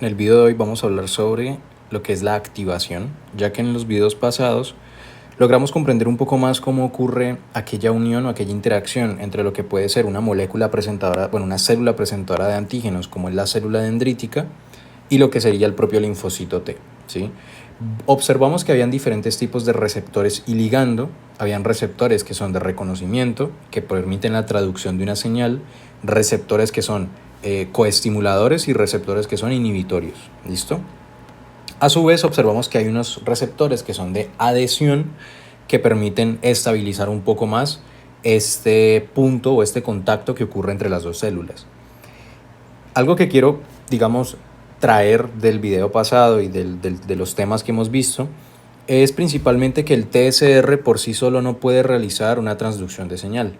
En el video de hoy vamos a hablar sobre lo que es la activación, ya que en los videos pasados logramos comprender un poco más cómo ocurre aquella unión o aquella interacción entre lo que puede ser una molécula presentadora, bueno, una célula presentadora de antígenos, como es la célula dendrítica, y lo que sería el propio linfocito T, ¿sí? Observamos que habían diferentes tipos de receptores y ligando. Habían receptores que son de reconocimiento, que permiten la traducción de una señal, receptores que son coestimuladores y receptores que son inhibitorios. ¿Listo? A su vez, observamos que hay unos receptores que son de adhesión, que permiten estabilizar un poco más este punto o este contacto que ocurre entre las dos células. Algo que quiero, digamos, traer del video pasado y de los temas que hemos visto es principalmente que el TSR por sí solo no puede realizar una transducción de señal.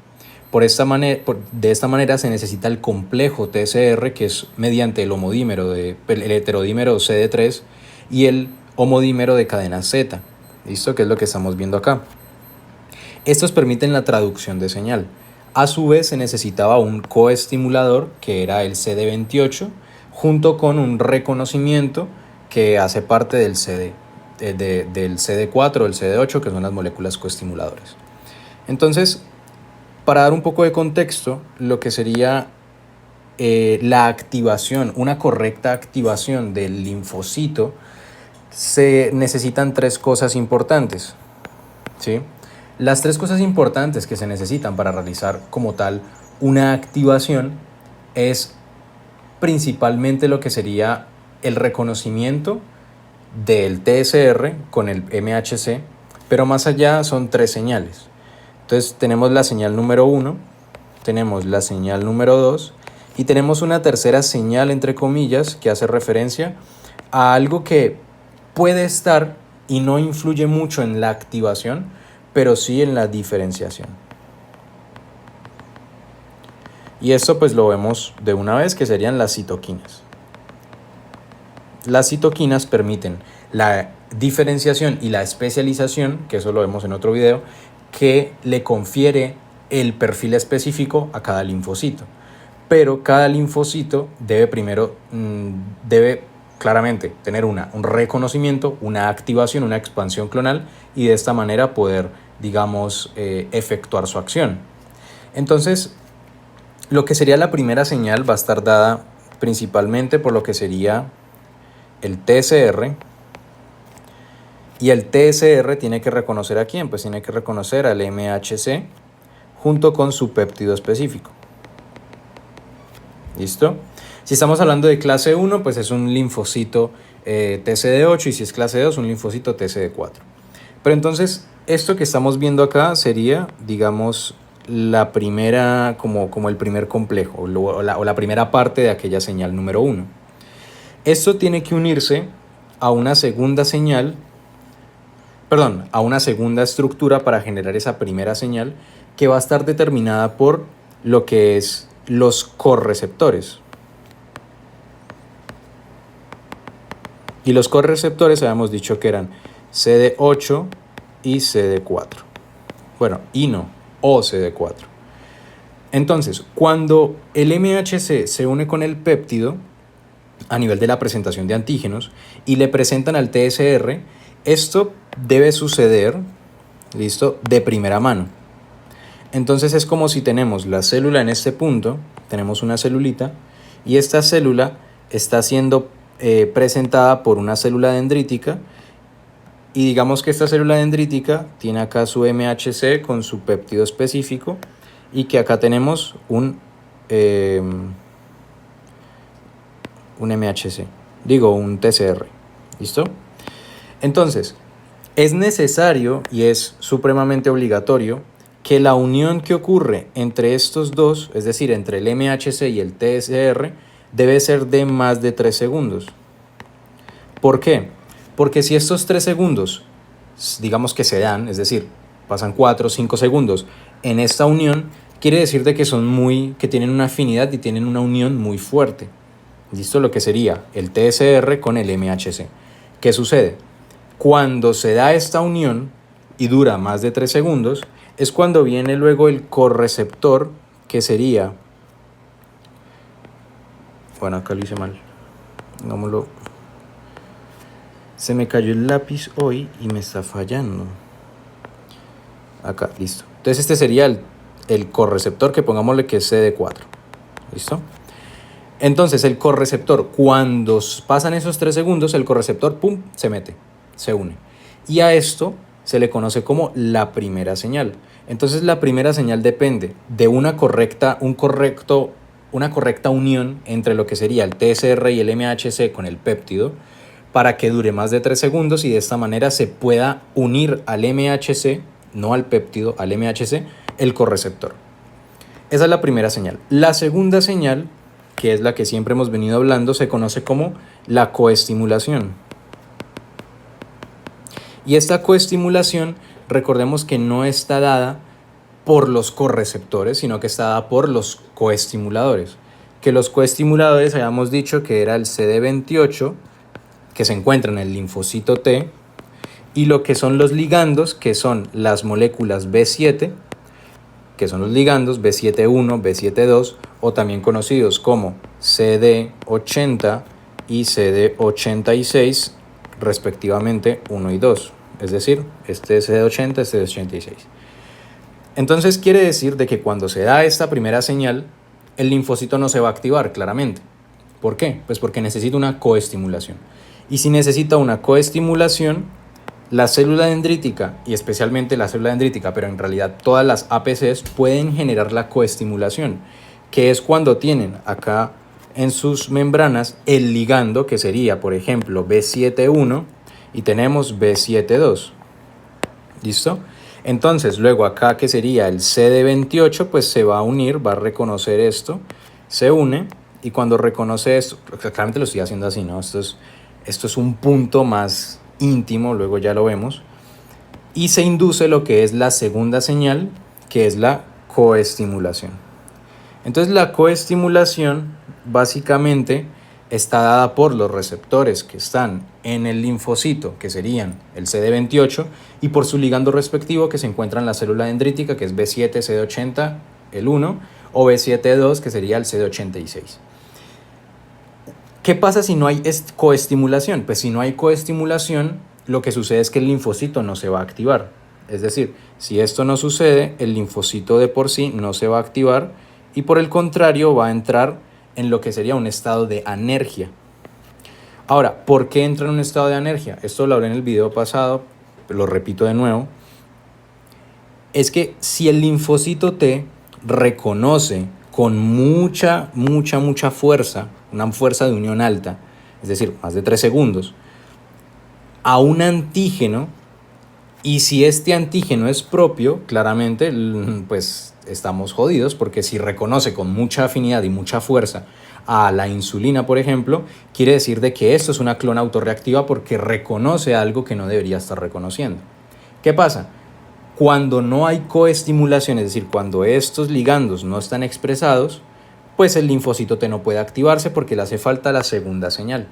De esta manera se necesita el complejo TSR, que es mediante el homodímero, el heterodímero CD3 y el homodímero de cadena Z. ¿Listo? Que es lo que estamos viendo acá. Estos permiten la traducción de señal. A su vez se necesitaba un coestimulador, que era el CD28, junto con un reconocimiento que hace parte del del CD4 o el CD8, que son las moléculas coestimuladoras. Entonces, para dar un poco de contexto, lo que sería la activación, una correcta activación del linfocito, se necesitan tres cosas importantes, ¿sí? Las tres cosas importantes que se necesitan para realizar como tal una activación es principalmente lo que sería el reconocimiento del TSR con el MHC, pero más allá son tres señales. Entonces tenemos la señal número 1, tenemos la señal número 2 y tenemos una tercera señal, entre comillas, que hace referencia a algo que puede estar y no influye mucho en la activación, pero sí en la diferenciación. Y esto pues lo vemos de una vez, que serían las citoquinas. Las citoquinas permiten la diferenciación y la especialización, que eso lo vemos en otro video, que le confiere el perfil específico a cada linfocito. Pero cada linfocito debe claramente tener un reconocimiento, una activación, una expansión clonal, y de esta manera poder, digamos, efectuar su acción. Entonces, lo que sería la primera señal va a estar dada principalmente por lo que sería el TSR, y el TSR tiene que reconocer a quién, pues tiene que reconocer al MHC junto con su péptido específico. ¿Listo? Si estamos hablando de clase 1, pues es un linfocito TCD8, y si es clase 2, un linfocito TCD4. Pero entonces, esto que estamos viendo acá sería, digamos, la primera, como el primer complejo, o la primera parte de aquella señal número 1. Esto tiene que unirse a una segunda señal, a una segunda estructura para generar esa primera señal, que va a estar determinada por lo que es los correceptores. Y los correceptores habíamos dicho que eran CD8 y CD4. Bueno, y no, o CD4. Entonces, cuando el MHC se une con el péptido a nivel de la presentación de antígenos y le presentan al TSR, esto debe suceder, ¿listo?, de primera mano. Entonces es como si tenemos la célula en este punto, tenemos una celulita, y esta célula está siendo presentada por una célula dendrítica, y digamos que esta célula dendrítica tiene acá su MHC con su péptido específico, y que acá tenemos un MHC, un TCR, ¿listo? Entonces, es necesario y es supremamente obligatorio que la unión que ocurre entre estos dos, es decir, entre el MHC y el TSR, debe ser de más de 3 segundos. ¿Por qué? Porque si estos 3 segundos, digamos que se dan, es decir, pasan 4 o 5 segundos en esta unión, quiere decir de que tienen una afinidad y tienen una unión muy fuerte. ¿Listo? Lo que sería el TSR con el MHC. ¿Qué sucede? Cuando se da esta unión y dura más de 3 segundos, es cuando viene luego el correceptor, que sería... Bueno, acá lo hice mal. Digámoslo. Se me cayó el lápiz hoy y me está fallando. Acá, listo. Entonces este sería el correceptor, que pongámosle que es CD4. ¿Listo? Entonces el correceptor, cuando pasan esos 3 segundos, el correceptor, pum, se mete, se une. Y a esto se le conoce como la primera señal. Entonces la primera señal depende de una correcta unión entre lo que sería el TSR y el MHC con el péptido, para que dure más de 3 segundos y de esta manera se pueda unir al MHC, no al péptido, al MHC, el correceptor. Esa es la primera señal. La segunda señal, que es la que siempre hemos venido hablando, se conoce como la coestimulación. Y esta coestimulación, recordemos que no está dada por los correceptores, sino que está dada por los coestimuladores. Que los coestimuladores habíamos dicho que era el CD28, que se encuentra en el linfocito T, y lo que son los ligandos, que son las moléculas B7, que son los ligandos B7-1, B7-2, o también conocidos como CD80 y CD86, respectivamente 1 y 2. Es decir, este es CD80, este es CD86. Entonces quiere decir de que cuando se da esta primera señal, el linfocito no se va a activar claramente. ¿Por qué? Pues porque necesita una coestimulación. Y si necesita una coestimulación, la célula dendrítica, y especialmente la célula dendrítica, pero en realidad todas las APCs pueden generar la coestimulación, que es cuando tienen acá en sus membranas el ligando, que sería, por ejemplo, B7-1, y tenemos B7-2. ¿Listo? Entonces, luego acá, que sería el CD28, pues se va a unir, va a reconocer esto, se une, y cuando reconoce esto, claramente lo estoy haciendo así, ¿no? Esto es un punto más íntimo, luego ya lo vemos, y se induce lo que es la segunda señal, que es la coestimulación. Entonces la coestimulación básicamente está dada por los receptores que están en el linfocito, que serían el CD28, y por su ligando respectivo que se encuentra en la célula dendrítica, que es B7, CD80, el 1, o B7-2, que sería el CD86. ¿Qué pasa si no hay coestimulación? Pues si no hay coestimulación, lo que sucede es que el linfocito no se va a activar. Es decir, si esto no sucede, el linfocito de por sí no se va a activar y por el contrario va a entrar en lo que sería un estado de anergia. Ahora, ¿por qué entra en un estado de anergia? Esto lo hablé en el video pasado, lo repito de nuevo. Es que si el linfocito T reconoce con mucha fuerza, una fuerza de unión alta, es decir, más de 3 segundos, a un antígeno, y si este antígeno es propio, claramente pues estamos jodidos, porque si reconoce con mucha afinidad y mucha fuerza a la insulina, por ejemplo, quiere decir de que esto es una clona autorreactiva porque reconoce algo que no debería estar reconociendo. ¿Qué pasa? Cuando no hay coestimulación, es decir, cuando estos ligandos no están expresados, pues el linfocito T no puede activarse porque le hace falta la segunda señal.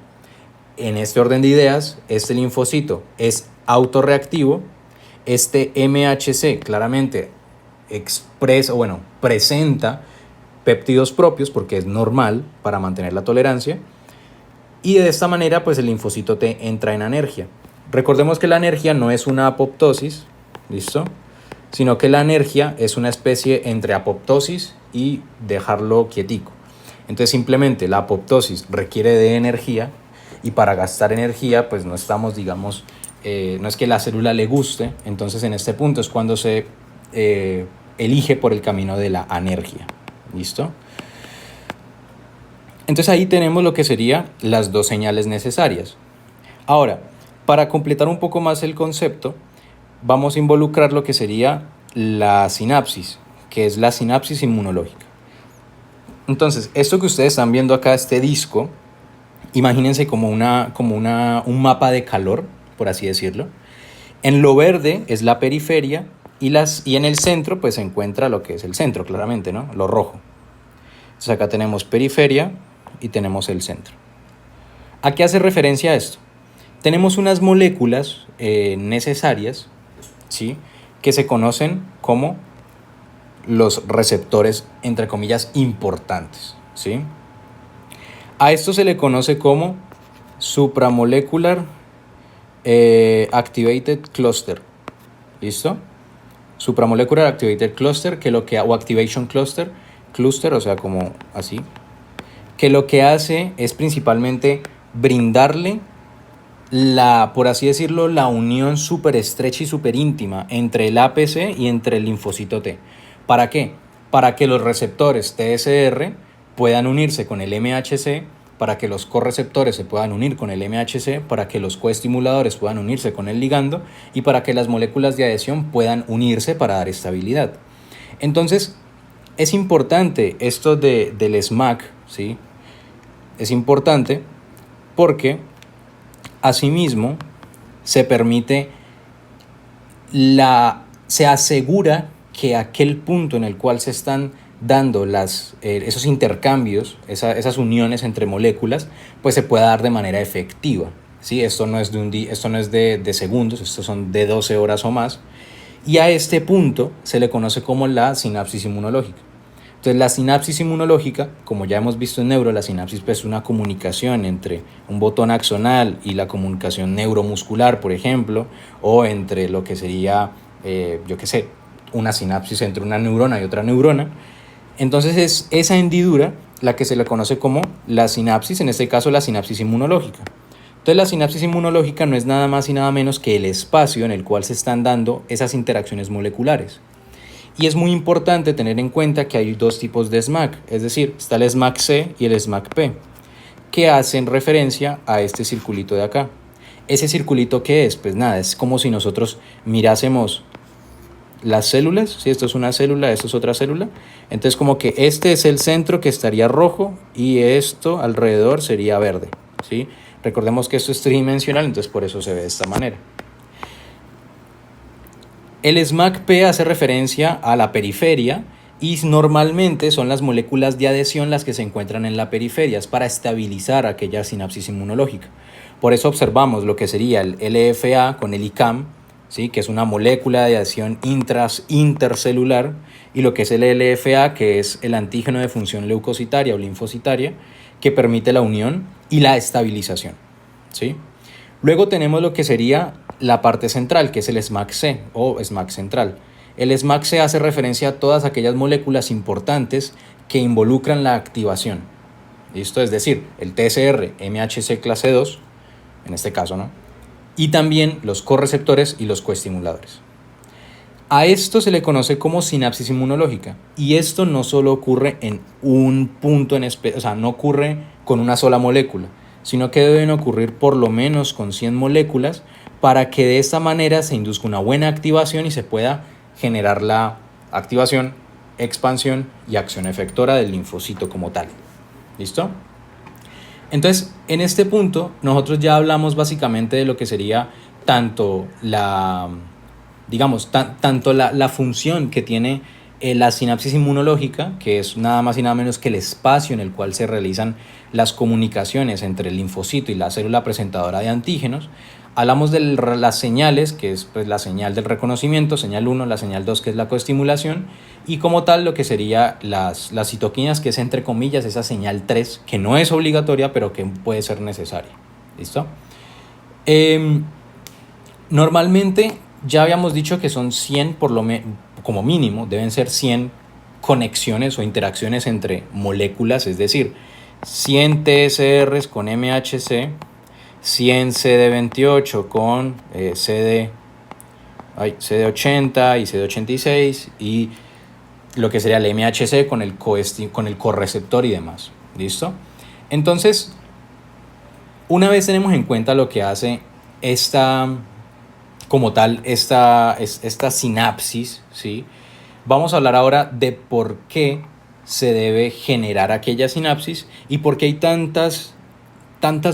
En este orden de ideas, este linfocito es autorreactivo, este MHC claramente presenta péptidos propios porque es normal para mantener la tolerancia, y de esta manera pues el linfocito T entra en anergia. Recordemos que la anergia no es una apoptosis, ¿listo? Sino que la anergia es una especie entre apoptosis y dejarlo quietico. Entonces simplemente la apoptosis requiere de energía, y para gastar energía pues no estamos, digamos, no es que la célula le guste, entonces en este punto es cuando se elige por el camino de la anergia. ¿Listo? Entonces ahí tenemos lo que serían las dos señales necesarias. Ahora, para completar un poco más el concepto, vamos a involucrar lo que sería la sinapsis, que es la sinapsis inmunológica. Entonces, esto que ustedes están viendo acá, este disco, imagínense como un mapa de calor, por así decirlo. En lo verde es la periferia y en el centro pues se encuentra lo que es el centro, claramente, ¿no? Lo rojo. Entonces acá tenemos periferia y tenemos el centro. ¿A qué hace referencia esto? Tenemos unas moléculas necesarias, ¿sí?, que se conocen como los receptores, entre comillas, importantes, ¿sí? A esto se le conoce como supramolecular activated cluster. ¿Listo? Supramolecular activated cluster, que lo que o activation cluster, o sea, como así, que lo que hace es principalmente brindarle por así decirlo, la unión súper estrecha y súper íntima entre el APC y entre el linfocito T. ¿Para qué? Para que los receptores TSR puedan unirse con el MHC, para que los correceptores se puedan unir con el MHC, para que los coestimuladores puedan unirse con el ligando y para que las moléculas de adhesión puedan unirse para dar estabilidad. Entonces, es importante esto del SMAC, ¿sí? Es importante porque asimismo se permite se asegura que aquel punto en el cual se están dando esos intercambios, esas uniones entre moléculas, pues se pueda dar de manera efectiva, ¿sí? Esto no es de segundos, estos son de 12 horas o más, y a este punto se le conoce como la sinapsis inmunológica. Entonces la sinapsis inmunológica, como ya hemos visto en neuro, la sinapsis pues, es una comunicación entre un botón axonal y la comunicación neuromuscular, por ejemplo, o entre lo que sería, una sinapsis entre una neurona y otra neurona. Entonces es esa hendidura la que se le conoce como la sinapsis, en este caso la sinapsis inmunológica. Entonces la sinapsis inmunológica no es nada más y nada menos que el espacio en el cual se están dando esas interacciones moleculares. Y es muy importante tener en cuenta que hay dos tipos de SMAC, es decir, está el SMAC-C y el SMAC-P, que hacen referencia a este circulito de acá. ¿Ese circulito qué es? Pues nada, es como si nosotros mirásemos las células, si esto es una célula, esto es otra célula, entonces como que este es el centro que estaría rojo y esto alrededor sería verde, ¿sí? Recordemos que esto es tridimensional, entonces por eso se ve de esta manera. El SMAC-P hace referencia a la periferia y normalmente son las moléculas de adhesión las que se encuentran en la periferia, es para estabilizar aquella sinapsis inmunológica. Por eso observamos lo que sería el LFA con el ICAM, ¿sí? Que es una molécula de adhesión intercelular, y lo que es el LFA, que es el antígeno de función leucocitaria o linfocitaria, que permite la unión y la estabilización, ¿sí? Luego tenemos lo que sería la parte central, que es el SMAC-C o SMAC central. El SMAC-C hace referencia a todas aquellas moléculas importantes que involucran la activación. ¿Listo? Es decir, el TSR, MHC clase 2, en este caso, ¿no? Y también los correceptores y los coestimuladores. A esto se le conoce como sinapsis inmunológica, y esto no solo ocurre en un punto en específico, o sea, no ocurre con una sola molécula, sino que deben ocurrir por lo menos con 100 moléculas para que de esta manera se induzca una buena activación y se pueda generar la activación, expansión y acción efectora del linfocito como tal. ¿Listo? Entonces, en este punto, nosotros ya hablamos básicamente de lo que sería tanto la función que tiene la sinapsis inmunológica, que es nada más y nada menos que el espacio en el cual se realizan las comunicaciones entre el linfocito y la célula presentadora de antígenos. Hablamos de las señales, que es pues, la señal del reconocimiento, señal 1, la señal 2, que es la coestimulación, y como tal lo que sería las citoquinas, que es entre comillas esa señal 3, que no es obligatoria, pero que puede ser necesaria. ¿Listo? Normalmente ya habíamos dicho que son 100 como mínimo, deben ser 100 conexiones o interacciones entre moléculas, es decir, 100 TSRs con MHC, 100 CD28 con CD80 y CD86 y lo que sería el MHC con el correceptor y demás. ¿Listo? Entonces, una vez tenemos en cuenta lo que hace esta sinapsis, ¿sí? Vamos a hablar ahora de por qué se debe generar aquella sinapsis y por qué hay tantas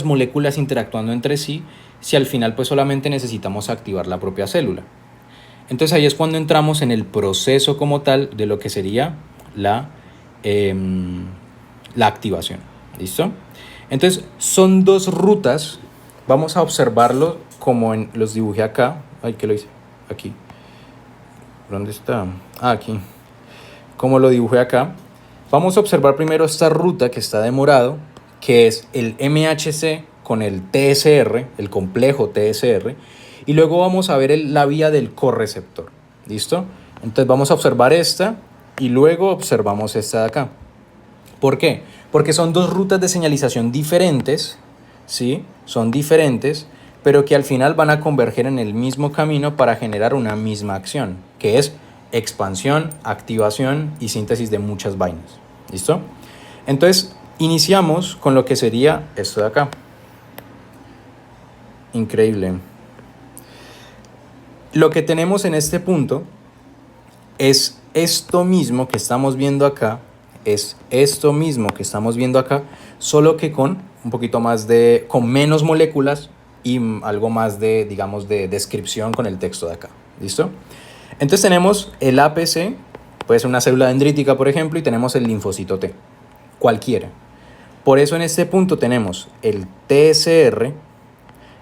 moléculas interactuando entre sí si al final pues solamente necesitamos activar la propia célula. Entonces ahí es cuando entramos en el proceso como tal de lo que sería la activación. ¿Listo? Entonces son dos rutas, vamos a observarlo como los dibujé acá. Ay, ¿qué lo hice? Aquí. ¿Dónde está? Aquí. Como lo dibujé acá. Vamos a observar primero esta ruta que está de morado, que es el MHC con el TSR, el complejo TSR, y luego vamos a ver la vía del correceptor. ¿Listo? Entonces vamos a observar esta y luego observamos esta de acá. ¿Por qué? Porque son dos rutas de señalización diferentes, ¿sí? Son diferentes, pero que al final van a converger en el mismo camino para generar una misma acción, que es expansión, activación y síntesis de muchas vainas. ¿Listo? Entonces, iniciamos con lo que sería esto de acá. Increíble. Lo que tenemos en este punto es esto mismo que estamos viendo acá, solo que con un poquito más con menos moléculas y algo más de, digamos, de descripción con el texto de acá. ¿Listo? Entonces tenemos el APC, puede ser una célula dendrítica, por ejemplo, y tenemos el linfocito T, cualquiera. Por eso en este punto tenemos el TSR,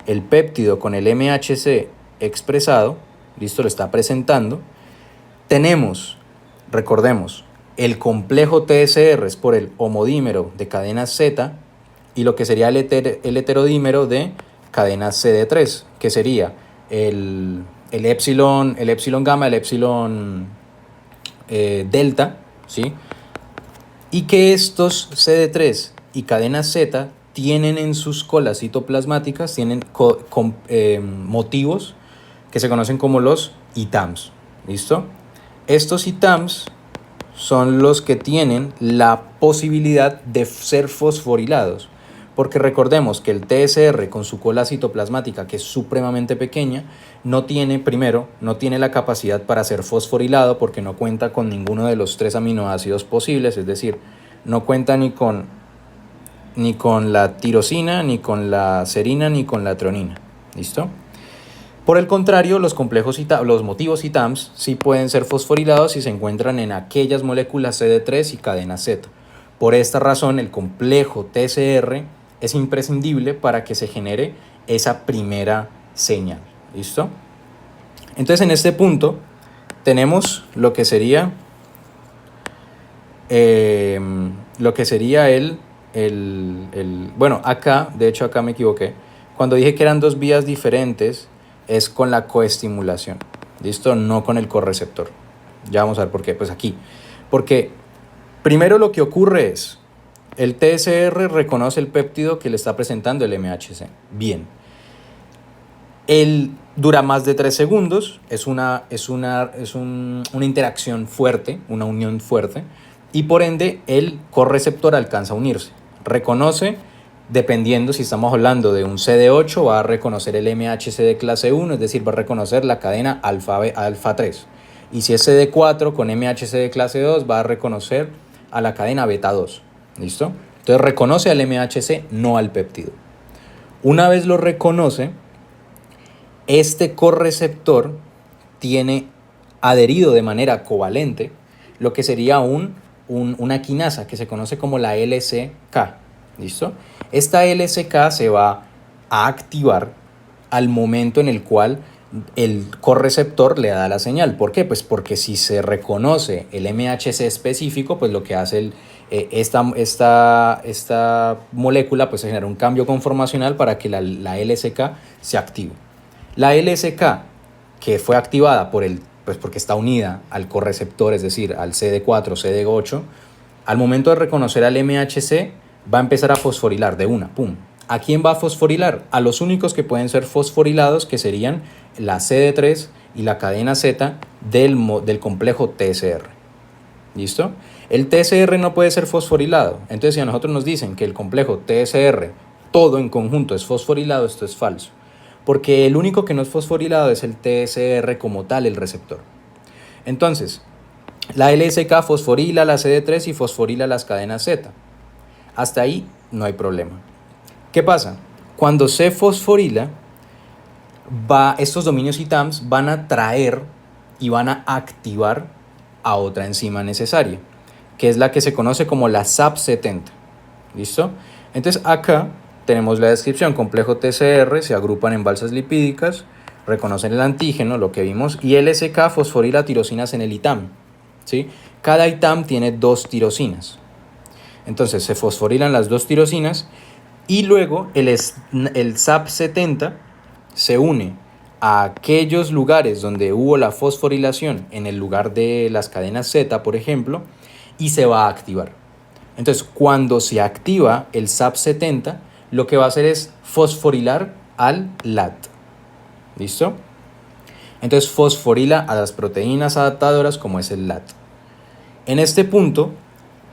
el péptido con el MHC expresado, listo, lo está presentando. Tenemos, recordemos, el complejo TSR es por el homodímero de cadena Z y lo que sería el heterodímero de cadena CD3, que sería el epsilon gamma, el epsilon delta, ¿sí? Y que estos CD3 y cadena Z tienen en sus colas citoplasmáticas, tienen motivos que se conocen como los ITAMs. ¿Listo? Estos ITAMs son los que tienen la posibilidad de ser fosforilados, porque recordemos que el TSR con su cola citoplasmática, que es supremamente pequeña, no tiene la capacidad para ser fosforilado porque no cuenta con ninguno de los 3 aminoácidos posibles, es decir, no cuenta ni con la tirosina, ni con la serina, ni con la treonina. ¿Listo? Por el contrario, los motivos ITAMs sí pueden ser fosforilados si se encuentran en aquellas moléculas CD3 y cadena Z. Por esta razón, el complejo TSR es imprescindible para que se genere esa primera señal. ¿Listo? Entonces, en este punto tenemos lo que sería bueno, acá, de hecho acá me equivoqué. Cuando dije que eran 2 vías diferentes, es con la coestimulación, ¿listo? No con el correceptor. Ya vamos a ver por qué. Pues aquí, porque primero lo que ocurre es, el TSR reconoce el péptido que le está presentando el MHC. Bien. Él dura más de 3 segundos, es una interacción fuerte, una unión fuerte, y por ende el correceptor alcanza a unirse. Reconoce, dependiendo si estamos hablando de un CD8, va a reconocer el MHC de clase 1, es decir, va a reconocer la cadena alfa 3. Y si es CD4 con MHC de clase 2, va a reconocer a la cadena beta 2. ¿Listo? Entonces reconoce al MHC, no al péptido. Una vez lo reconoce, este correceptor tiene adherido de manera covalente lo que sería una quinasa que se conoce como la LCK. ¿Listo? Esta LCK se va a activar al momento en el cual el correceptor le da la señal. ¿Por qué? Pues porque si se reconoce el MHC específico, pues lo que hace esta molécula pues genera un cambio conformacional para que la LCK se active. La LCK, que fue activada pues porque está unida al correceptor, es decir, al CD4, CD8, al momento de reconocer al MHC, va a empezar a fosforilar de una, ¡pum! ¿A quién va a fosforilar? A los únicos que pueden ser fosforilados, que serían la CD3 y la cadena Z del complejo TSR. ¿Listo? El TSR no puede ser fosforilado. Entonces, si a nosotros nos dicen que el complejo TSR, todo en conjunto, es fosforilado, esto es falso. Porque el único que no es fosforilado es el TSR como tal, el receptor. Entonces, la LSK fosforila la CD3 y fosforila las cadenas Z. Hasta ahí no hay problema. ¿Qué pasa? Cuando se fosforila, estos dominios ITAMs van a traer y van a activar a otra enzima necesaria, que es la que se conoce como la SAP70. ¿Listo? Entonces acá tenemos la descripción: complejo TCR, se agrupan en balsas lipídicas, reconocen el antígeno, lo que vimos, y LSK fosforila tirosinas en el ITAM. ¿Sí? Cada ITAM tiene 2 tirosinas. Entonces se fosforilan las 2 tirosinas Y luego el SAP70 se une a aquellos lugares donde hubo la fosforilación en el lugar de las cadenas Z, por ejemplo, y se va a activar. Entonces, cuando se activa el SAP70, lo que va a hacer es fosforilar al LAT. ¿Listo? Entonces fosforila a las proteínas adaptadoras como es el LAT. En este punto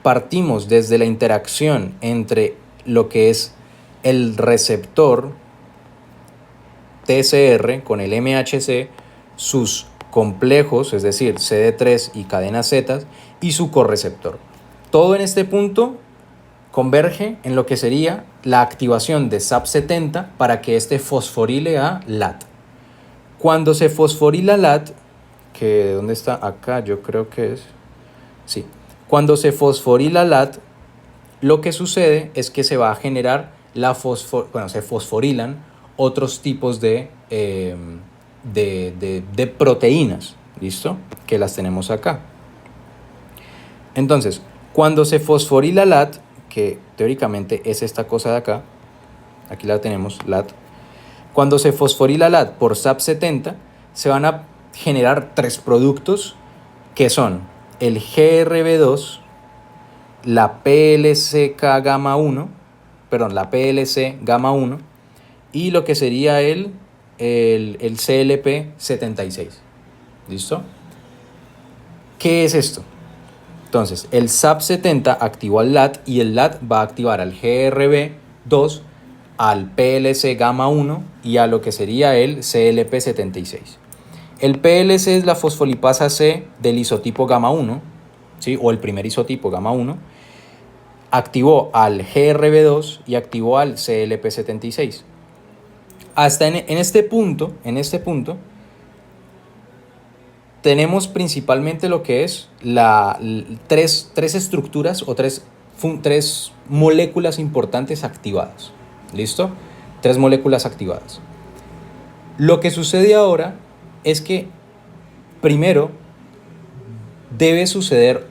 partimos desde la interacción entre lo que es el receptor TCR con el MHC, sus complejos, es decir, CD3 y cadenas Z, y su correceptor. Todo en este punto converge en lo que sería la activación de SAP70 para que éste fosforile a LAT. Cuando se fosforila LAT, que ¿dónde está? Acá yo creo que es. Sí. Cuando se fosforila LAT, lo que sucede es que se va a generar se fosforilan otros tipos de proteínas, ¿listo? Que las tenemos acá. Entonces, cuando se fosforila LAT, que teóricamente es esta cosa de acá, aquí la tenemos, LAT, cuando se fosforila LAT por SAP70, se van a generar tres productos que son el GRB2, la PLC gamma 1 y lo que sería el CLP76. ¿Listo? ¿Qué es esto? Entonces, el SAP70 activó al LAT y el LAT va a activar al GRB2, al PLC gamma 1 y a lo que sería el CLP76. El PLC es la fosfolipasa C del isotipo gamma 1, ¿sí? O el primer isotipo gamma 1. Activó al GRB2 y activó al CLP76. Hasta en este punto, tenemos principalmente lo que es tres estructuras o tres moléculas importantes activadas. ¿Listo? Tres moléculas activadas. Lo que sucede ahora es que primero debe suceder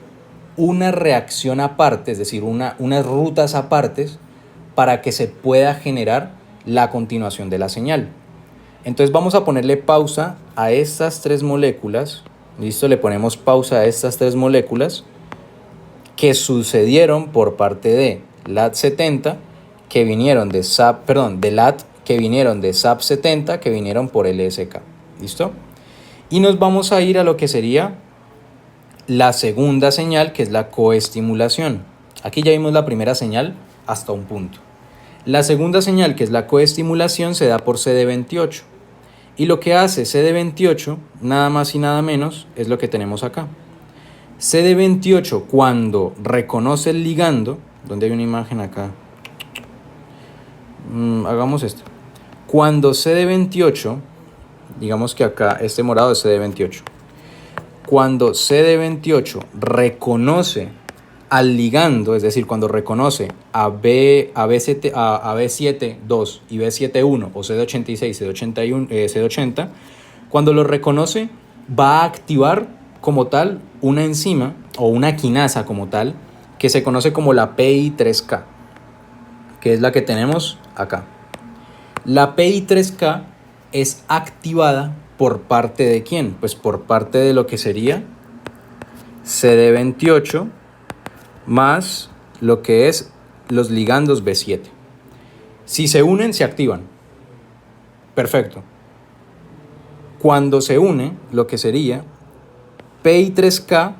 una reacción aparte, es decir, unas rutas apartes para que se pueda generar la continuación de la señal. Entonces vamos a ponerle pausa a estas tres moléculas. ¿Listo? Le ponemos pausa a estas tres moléculas que sucedieron por parte de LAT70, que vinieron de LAT, que vinieron de SAP70, que vinieron por LSK. ¿Listo? Y nos vamos a ir a lo que sería la segunda señal, que es la coestimulación. Aquí ya vimos la primera señal hasta un punto. La segunda señal, que es la coestimulación, se da por CD28. Y lo que hace CD28, nada más y nada menos, es lo que tenemos acá. CD28, cuando reconoce el ligando, donde hay una imagen acá, hagamos esto. Cuando CD28, digamos que acá este morado es CD28. Cuando CD28 reconoce al ligando, es decir, cuando reconoce a B7-2 y B7-1 o CD86, CD80, cuando lo reconoce va a activar como tal una enzima o una quinasa como tal que se conoce como la PI3K, que es la que tenemos acá. La PI3K es activada ¿por parte de quién? Pues por parte de lo que sería CD28 más lo que es los ligandos B7. Si se unen, se activan. Perfecto. Cuando se une, lo que sería PI3K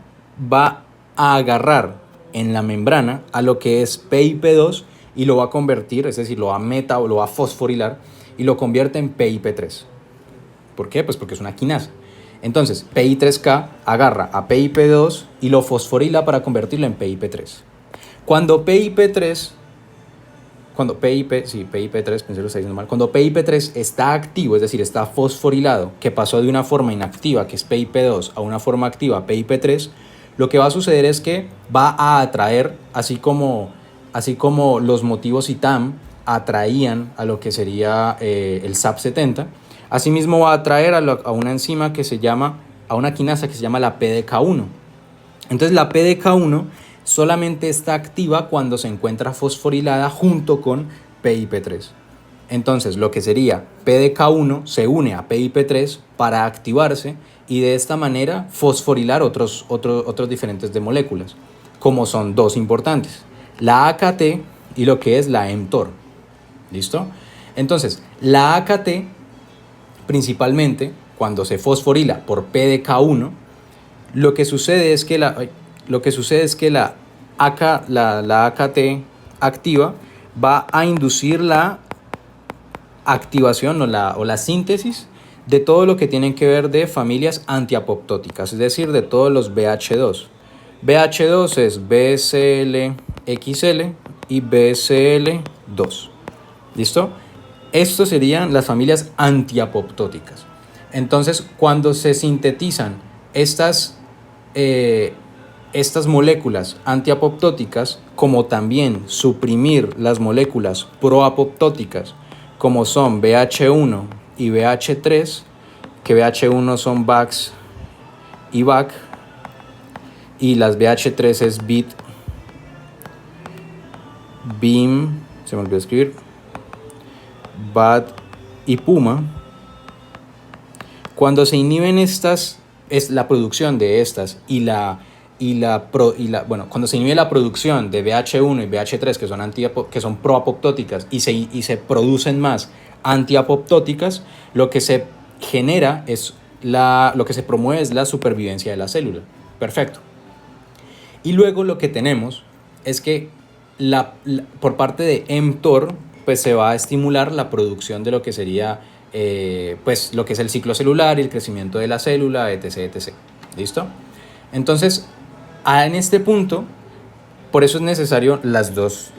va a agarrar en la membrana a lo que es PIP2 y lo va a convertir, es decir, lo va a fosforilar y lo convierte en PIP3. ¿Por qué? Pues porque es una quinasa. Entonces, PI3K agarra a PIP2 y lo fosforila para convertirlo en PIP3. Cuando PIP3, cuando PIP3 está activo, es decir, está fosforilado, que pasó de una forma inactiva, que es PIP2, a una forma activa, PIP3, lo que va a suceder es que va a atraer, así como los motivos ITAM atraían a lo que sería el SAP70, asimismo va a atraer a una enzima que se llama, a una quinasa que se llama la PDK1. Entonces la PDK1 solamente está activa cuando se encuentra fosforilada junto con PIP3. Entonces, lo que sería PDK1 se une a PIP3 para activarse y de esta manera fosforilar otros diferentes de moléculas, como son dos importantes, la AKT y lo que es la mTOR. ¿Listo? Entonces, la AKT, principalmente, cuando se fosforila por PDK1, lo que sucede es que la AKT activa va a inducir la activación o la síntesis de todo lo que tienen que ver de familias antiapoptóticas, es decir, de todos los BH2. BH2 es BCL-XL y BCL2. ¿Listo? Estos serían las familias antiapoptóticas. Entonces, cuando se sintetizan estas moléculas antiapoptóticas, como también suprimir las moléculas proapoptóticas, como son BH1 y BH3, que BH1 son BAX y BAC, y las BH3 es BIT, BIM, se me olvidó escribir, BAD y PUMA. Cuando se inhiben estas, es la producción de estas cuando se inhibe la producción de BH1 y BH3 que son proapoptóticas y se producen más antiapoptóticas, lo que se genera es lo que se promueve es la supervivencia de la célula. Perfecto. Y luego lo que tenemos es que por parte de mTOR pues se va a estimular la producción de lo que sería pues lo que es el ciclo celular y el crecimiento de la célula, etc, etc. ¿Listo? Entonces, en este punto, por eso es necesario las dos,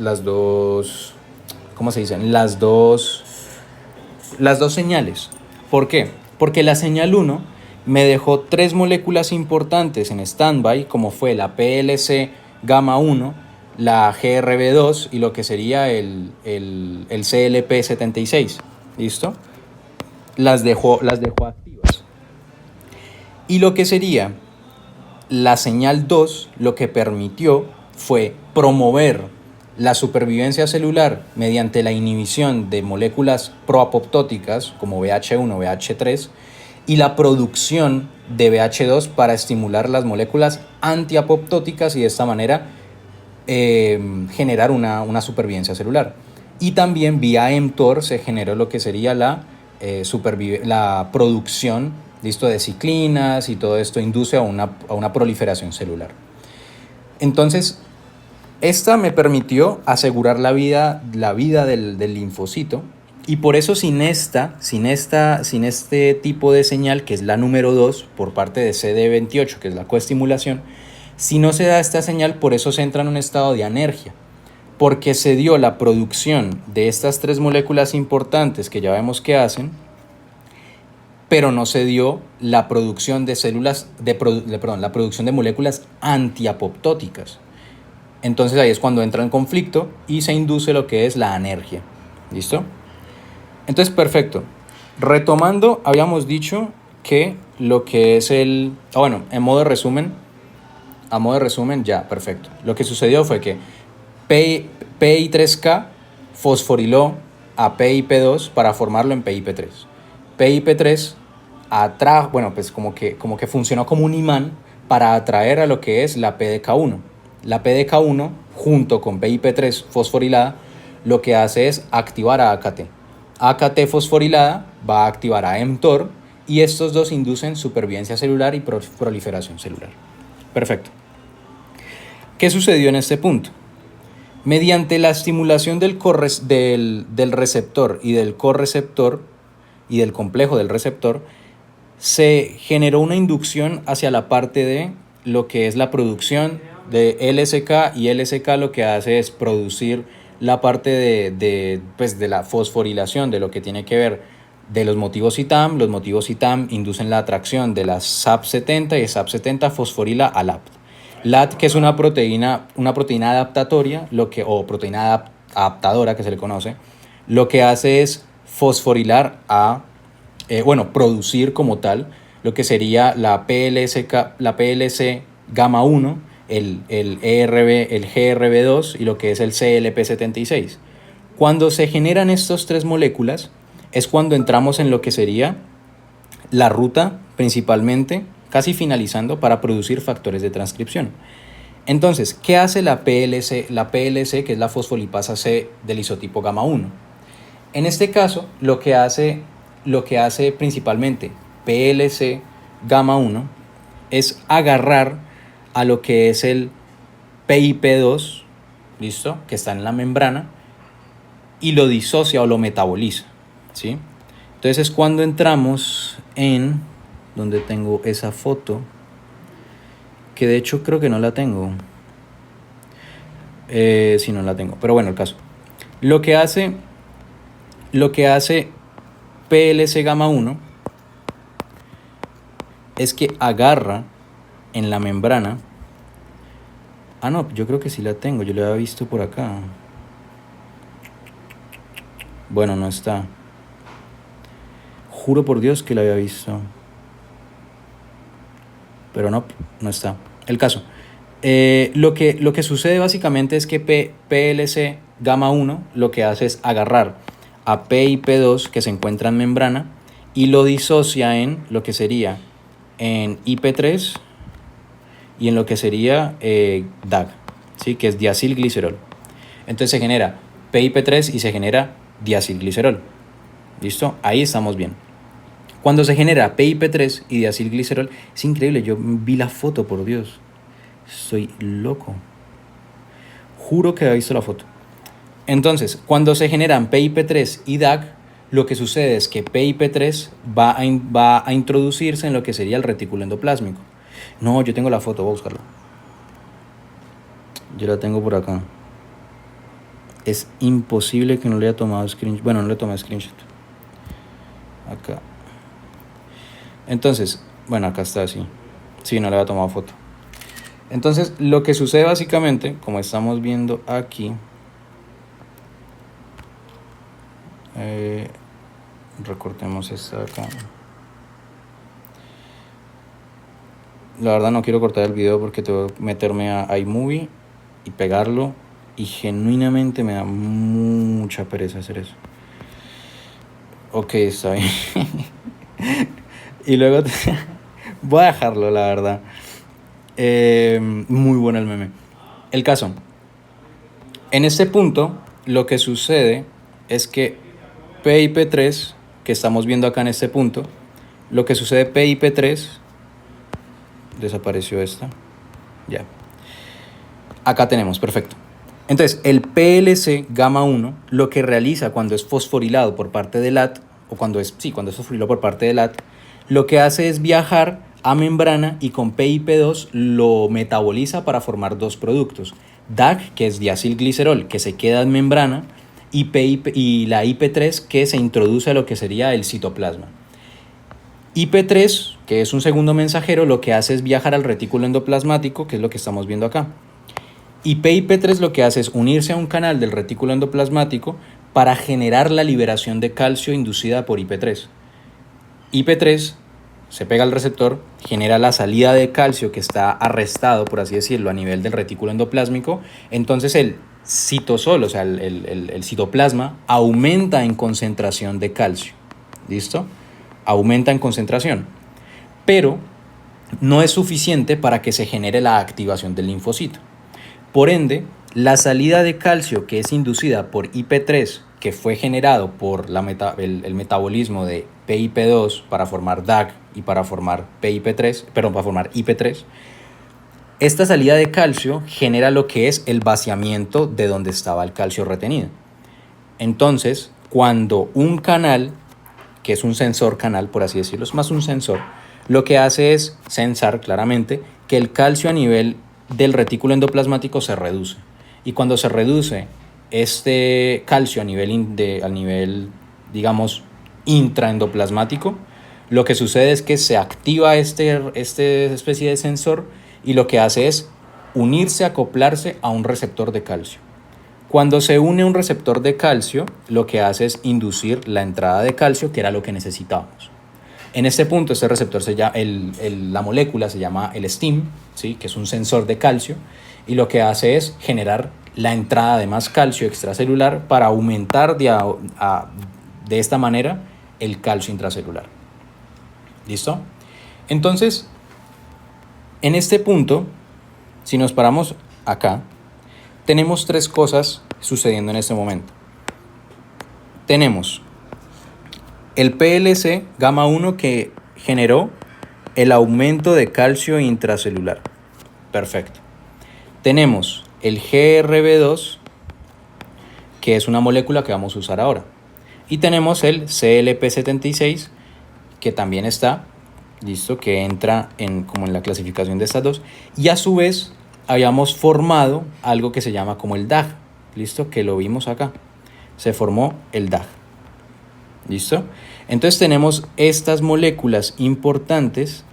¿cómo se dicen? Las dos señales. ¿Por qué? Porque la señal 1 me dejó 3 moléculas importantes en standby, como fue la PLC gamma 1, la GRB2 y lo que sería el CLP76. ¿Listo? Las dejó activas. Y lo que sería la señal 2, lo que permitió fue promover la supervivencia celular mediante la inhibición de moléculas proapoptóticas como BH1 o BH3 y la producción de BH2 para estimular las moléculas antiapoptóticas y de esta manera generar una supervivencia celular. Y también vía mTOR se generó lo que sería la producción, ¿listo?, de ciclinas, y todo esto induce a una proliferación celular. Entonces, esta me permitió asegurar la vida del linfocito, y por eso sin este tipo de señal, que es la número 2 por parte de CD28, que es la coestimulación, si no se da esta señal, por eso se entra en un estado de anergia, porque se dio la producción de estas 3 moléculas importantes que ya vemos que hacen, pero no se dio la producción de la producción de moléculas antiapoptóticas. Entonces ahí es cuando entra en conflicto y se induce lo que es la anergia. ¿Listo? Entonces, perfecto. Retomando, habíamos dicho que lo que es en modo de resumen, ya, perfecto. Lo que sucedió fue que PI3K fosforiló a PIP2 para formarlo en PIP3. PIP3 como que funcionó como un imán para atraer a lo que es la PDK1. La PDK1 junto con PIP3 fosforilada lo que hace es activar a AKT. AKT fosforilada va a activar a mTOR y estos dos inducen supervivencia celular y proliferación celular. Perfecto. ¿Qué sucedió en este punto? Mediante la estimulación del receptor y del correceptor y del complejo del receptor, se generó una inducción hacia la parte de lo que es la producción de LSK, y LSK lo que hace es producir la parte de la fosforilación de lo que tiene que ver de los motivos ITAM. Los motivos ITAM inducen la atracción de la SAP70 y SAP70 fosforila a LAT. LAT, que es una proteína adaptatoria, o proteína adaptadora que se le conoce, lo que hace es fosforilar producir como tal lo que sería la PLC gamma 1, el GRB2 y lo que es el CLP76. Cuando se generan estas tres moléculas es cuando entramos en lo que sería la ruta principalmente, casi finalizando, para producir factores de transcripción. Entonces, ¿qué hace la PLC? La PLC, que es la fosfolipasa C del isotipo gamma 1. En este caso, lo que hace principalmente PLC gamma 1 es agarrar a lo que es el PIP2, ¿listo? Que está en la membrana, y lo disocia o lo metaboliza, ¿sí? Entonces es cuando entramos en donde tengo esa foto, que de hecho creo que no la tengo. Sí, no la tengo, pero bueno, el caso. Lo que hace PLC gamma 1 es que agarra en la membrana. Ah, no, yo creo que sí la tengo, yo la había visto por acá. Bueno, no está. Juro por Dios que la había visto. Pero no está. El caso. Lo que sucede básicamente es que PLC gamma 1 lo que hace es agarrar a PIP2 que se encuentra en membrana y lo disocia en lo que sería en IP3 y en lo que sería DAG, ¿sí? Que es diacilglicerol. Entonces se genera PIP3 y se genera diacilglicerol. ¿Listo? Ahí estamos bien. Cuando se genera PIP3 y diacilglicerol, es increíble, yo vi la foto, por Dios. Soy loco. Juro que había visto la foto. Entonces, cuando se generan PIP3 y DAG, lo que sucede es que PIP3 va a introducirse en lo que sería el retículo endoplásmico. No, yo tengo la foto, voy a buscarla. Yo la tengo por acá. Es imposible que no le haya tomado screenshot. Bueno, no le tomé screenshot. Acá. Entonces, bueno, acá está así. Sí, no le había tomado foto. Entonces, lo que sucede básicamente, como estamos viendo aquí, recortemos esta de acá. La verdad no quiero cortar el video porque tengo que meterme a iMovie y pegarlo, y genuinamente me da mucha pereza hacer eso. Ok, está bien. Y luego voy a dejarlo, la verdad. Muy bueno el meme. El caso. En este punto, lo que sucede es que PIP3, que estamos viendo acá en este punto, lo que sucede PIP3, desapareció esta, ya. Acá tenemos, perfecto. Entonces, el PLC gamma 1 lo que realiza cuando es fosforilado por parte del LAT, o cuando es fosforilado por parte del LAT, lo que hace es viajar a membrana y con PIP2 lo metaboliza para formar dos productos. DAG, que es diacilglicerol, que se queda en membrana, y la IP3, que se introduce a lo que sería el citoplasma. IP3, que es un segundo mensajero, lo que hace es viajar al retículo endoplasmático, que es lo que estamos viendo acá. Y PIP3 lo que hace es unirse a un canal del retículo endoplasmático para generar la liberación de calcio inducida por IP3. IP3 se pega al receptor, genera la salida de calcio que está arrestado, por así decirlo, a nivel del retículo endoplásmico. Entonces el citosol, o sea, el citoplasma, aumenta en concentración de calcio. ¿Listo? Aumenta en concentración. Pero no es suficiente para que se genere la activación del linfocito. Por ende, la salida de calcio que es inducida por IP3, que fue generado por el metabolismo de PIP2 para formar DAG y para formar para formar IP3, esta salida de calcio genera lo que es el vaciamiento de donde estaba el calcio retenido. Entonces, cuando un canal, que es un sensor canal, por así decirlo, es más un sensor, lo que hace es sensar claramente que el calcio a nivel del retículo endoplasmático se reduce. Y cuando se reduce este calcio a nivel, digamos, intraendoplasmático, lo que sucede es que se activa esta especie de sensor y lo que hace es unirse, acoplarse a un receptor de calcio. Cuando se une a un receptor de calcio, lo que hace es inducir la entrada de calcio, que era lo que necesitábamos. En este punto, este receptor la molécula se llama el STIM, ¿sí? Que es un sensor de calcio, y lo que hace es generar la entrada de más calcio extracelular para aumentar de esta manera el calcio intracelular. ¿Listo? Entonces, en este punto, si nos paramos acá, tenemos tres cosas sucediendo en este momento. Tenemos el PLC gamma 1 que generó el aumento de calcio intracelular. Perfecto. Tenemos el GRB2, que es una molécula que vamos a usar ahora. Y tenemos el CLP76, que también está, listo, que entra como en la clasificación de estas dos. Y a su vez habíamos formado algo que se llama como el DAG, listo, que lo vimos acá. Se formó el DAG. ¿Listo? Entonces tenemos estas moléculas importantes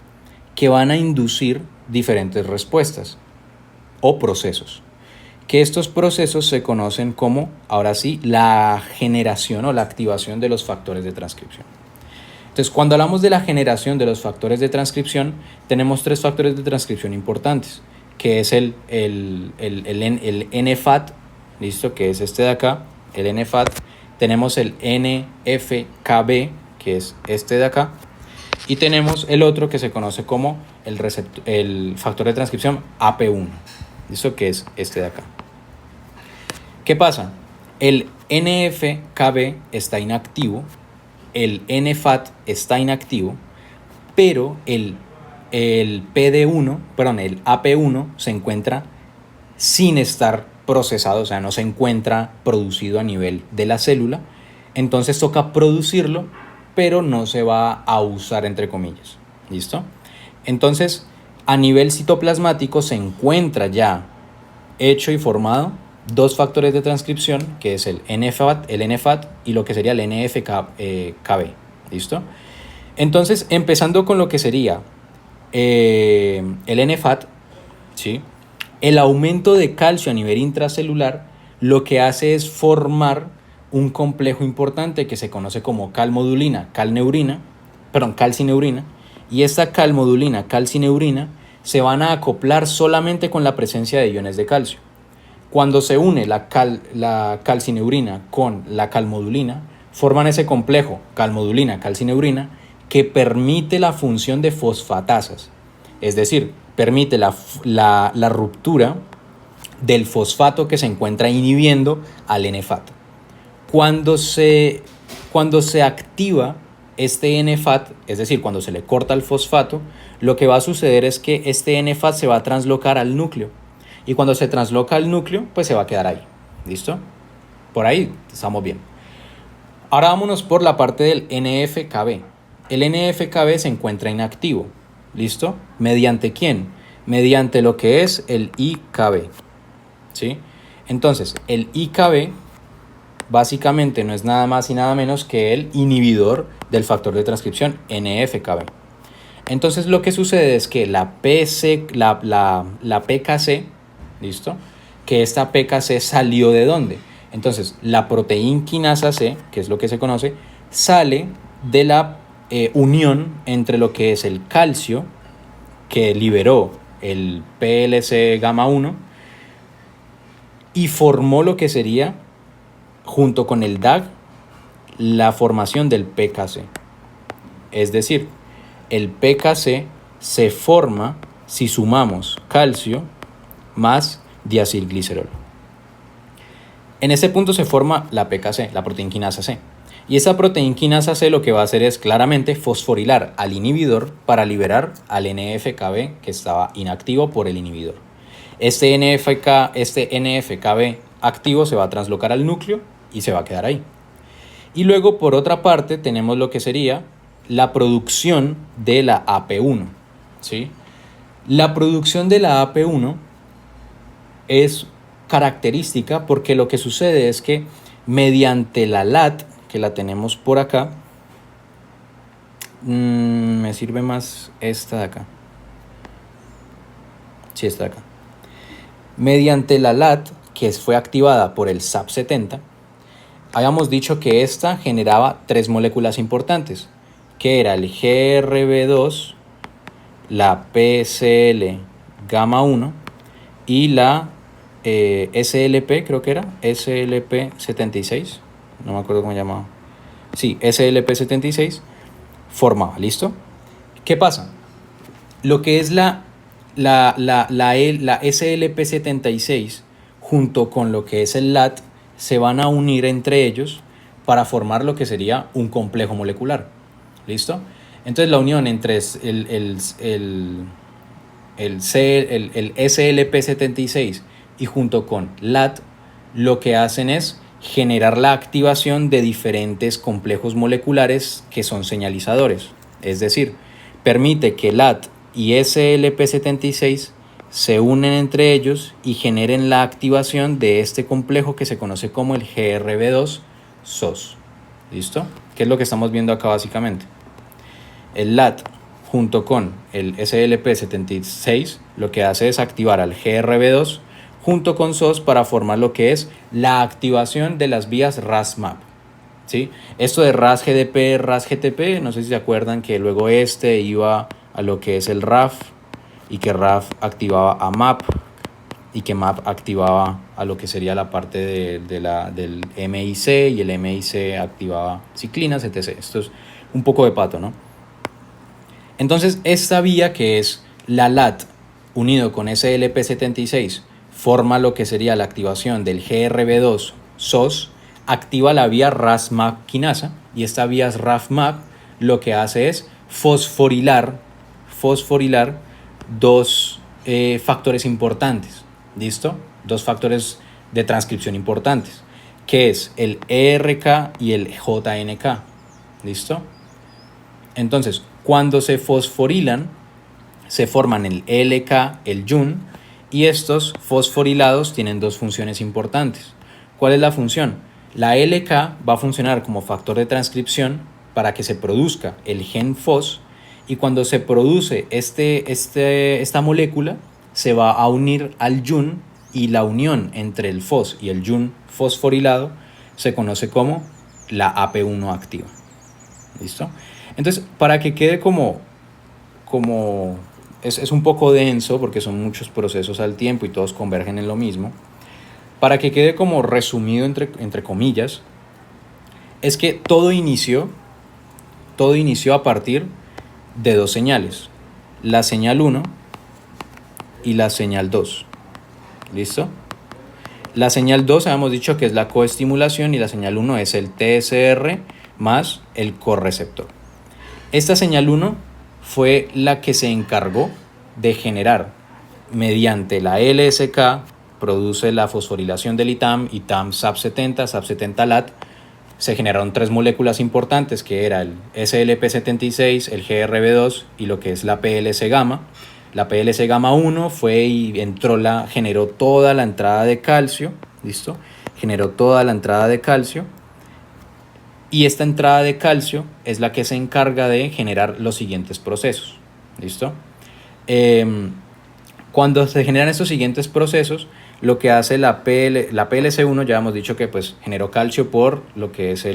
que van a inducir diferentes respuestas o procesos. Que estos procesos se conocen como, ahora sí, la generación o la activación de los factores de transcripción. Entonces, cuando hablamos de la generación de los factores de transcripción, tenemos tres factores de transcripción importantes, que es el NFAT, ¿listo? Que es este de acá, el NFAT. Tenemos el NFKB, que es este de acá. Y tenemos el otro que se conoce como el factor de transcripción AP1. ¿Listo? Que es este de acá. ¿Qué pasa? El NFKB está inactivo, el NFAT está inactivo, pero el PD1, perdón, el AP1 se encuentra sin estar procesado, o sea, no se encuentra producido a nivel de la célula. Entonces toca producirlo, pero no se va a usar, entre comillas. ¿Listo? Entonces, a nivel citoplasmático se encuentra ya hecho y formado dos factores de transcripción, que es el NFAT y lo que sería el NFKB. ¿Listo? Entonces, empezando con lo que sería el NFAT, ¿sí? El aumento de calcio a nivel intracelular lo que hace es formar un complejo importante que se conoce como calcineurina, y esta calcineurina se van a acoplar solamente con la presencia de iones de calcio. Cuando se une la calcineurina con la calmodulina, forman ese complejo calcineurina que permite la función de fosfatasas, es decir, permite la ruptura del fosfato que se encuentra inhibiendo al NFAT. Cuando se activa este NFAT, es decir, cuando se le corta el fosfato, lo que va a suceder es que este NFAT se va a translocar al núcleo. Y cuando se transloca al núcleo, pues se va a quedar ahí. ¿Listo? Por ahí estamos bien. Ahora vámonos por la parte del NFKB. El NFKB se encuentra inactivo. ¿Listo? ¿Mediante quién? Mediante lo que es el IKB. ¿Sí? Entonces, el IKB básicamente no es nada más y nada menos que el inhibidor del factor de transcripción NFKB. Entonces, lo que sucede es que la PKC, ¿listo? Que esta PKC salió ¿de dónde? Entonces, la proteína quinasa C, que es lo que se conoce, sale de la unión entre lo que es el calcio que liberó el PLC gamma 1 y formó lo que sería, junto con el DAG, la formación del PKC. Es decir, el PKC se forma si sumamos calcio más diacilglicerol. En ese punto se forma la PKC, la proteína quinasa C. Y esa proteína quinasa C lo que va a hacer es claramente fosforilar al inhibidor para liberar al NFKB que estaba inactivo por el inhibidor. Este NFKB activo se va a translocar al núcleo y se va a quedar ahí. Y luego, por otra parte, tenemos lo que sería la producción de la AP1. ¿Sí? La producción de la AP1 es característica porque lo que sucede es que mediante la LAT, que la tenemos por acá, me sirve más esta de acá. Sí, esta de acá. Mediante la LAT, que fue activada por el SAP70, habíamos dicho que esta generaba tres moléculas importantes, que era el GRB2, la PCL gamma 1 y la SLP, creo que era, SLP76, no me acuerdo cómo se llamaba. Sí, SLP76 formaba, ¿listo? ¿Qué pasa? Lo que es la SLP76 junto con lo que es el LAT se van a unir entre ellos para formar lo que sería un complejo molecular. ¿Listo? Entonces la unión entre el SLP76 y junto con LAT lo que hacen es generar la activación de diferentes complejos moleculares que son señalizadores. Es decir, permite que LAT y SLP76 se unen entre ellos y generen la activación de este complejo que se conoce como el GRB2 SOS. ¿Listo? ¿Qué es lo que estamos viendo acá básicamente? El LAT junto con el SLP76 lo que hace es activar al GRB2 junto con SOS para formar lo que es la activación de las vías RAS-MAP. ¿Sí? Esto de RAS-GDP, RAS-GTP, no sé si se acuerdan que luego iba a lo que es el RAF y que RAF activaba a MAP y que MAP activaba a lo que sería la parte del MIC y el MIC activaba ciclinas, etc. Esto es un poco de pato, ¿no? Entonces, esta vía que es la LAT unido con SLP76 forma lo que sería la activación del GRB2 SOS, activa la vía RAS-MAP quinasa y esta vía RAF-MAP lo que hace es fosforilar dos factores importantes, ¿listo? Dos factores de transcripción importantes, que es el ERK y el JNK, ¿listo? Entonces, cuando se fosforilan, se forman el LK, el YUN, y estos fosforilados tienen dos funciones importantes. ¿Cuál es la función? La LK va a funcionar como factor de transcripción para que se produzca el gen FOS, y cuando se produce esta molécula, se va a unir al YUN, y la unión entre el FOS y el YUN fosforilado se conoce como la AP1 activa. ¿Listo? Entonces, para que quede es un poco denso porque son muchos procesos al tiempo y todos convergen en lo mismo, para que quede como resumido entre comillas, es que todo inició a partir de dos señales, la señal 1 y la señal 2. ¿Listo? La señal 2 habíamos dicho que es la coestimulación y la señal 1 es el TSR más el correceptor. Esta señal 1 fue la que se encargó de generar mediante la LSK, produce la fosforilación del ITAM, ITAM SAP70, SAP70 LAT. Se generaron tres moléculas importantes que era el SLP76, el GRB2 y lo que es la PLC gamma. La PLC gamma 1 fue y generó toda la entrada de calcio, ¿listo? Generó toda la entrada de calcio. Y esta entrada de calcio es la que se encarga de generar los siguientes procesos. ¿Listo? Cuando se generan estos siguientes procesos, lo que hace la PLC1, ya hemos dicho que pues generó calcio por lo que es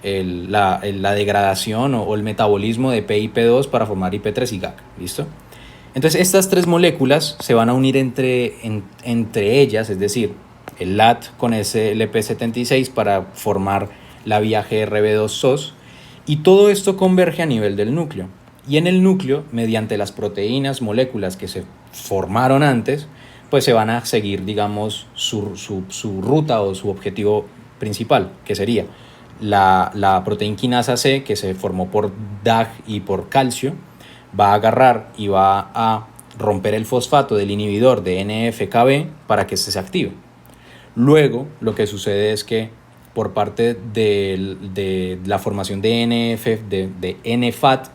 la degradación o el metabolismo de PIP2 para formar IP3 y GAC. ¿Listo? Entonces estas tres moléculas se van a unir entre ellas, es decir, el LAT con SLP76 para formar la vía GRB2-SOS, y todo esto converge a nivel del núcleo. Y en el núcleo, mediante las proteínas, moléculas que se formaron antes, pues se van a seguir, digamos, su ruta o su objetivo principal, que sería la proteína quinasa C, que se formó por DAG y por calcio, va a agarrar y va a romper el fosfato del inhibidor de NF-κB para que se active. Luego, lo que sucede es que por parte de la formación de NFAT,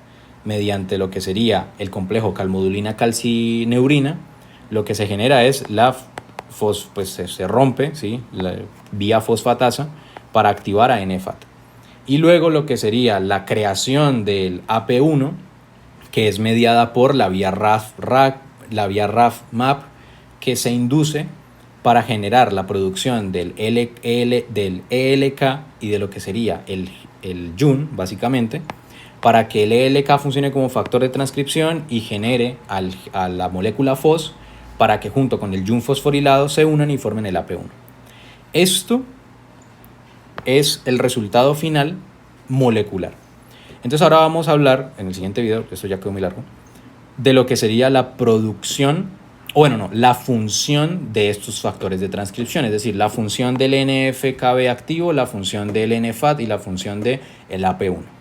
mediante lo que sería el complejo calmodulina-calcineurina, lo que se genera es se rompe, ¿sí?, la vía fosfatasa para activar a NFAT. Y luego lo que sería la creación del AP1, que es mediada por la vía RAF-MAP, que se induce para generar la producción del ELK y de lo que sería el YUN, básicamente, para que el ELK funcione como factor de transcripción y genere a la molécula FOS para que junto con el yun fosforilado se unan y formen el AP1. Esto es el resultado final molecular. Entonces ahora vamos a hablar, en el siguiente video, que esto ya quedó muy largo, de lo que sería la producción, o bueno, no, la función de estos factores de transcripción, es decir, la función del NF-κB activo, la función del NFAT y la función del AP1.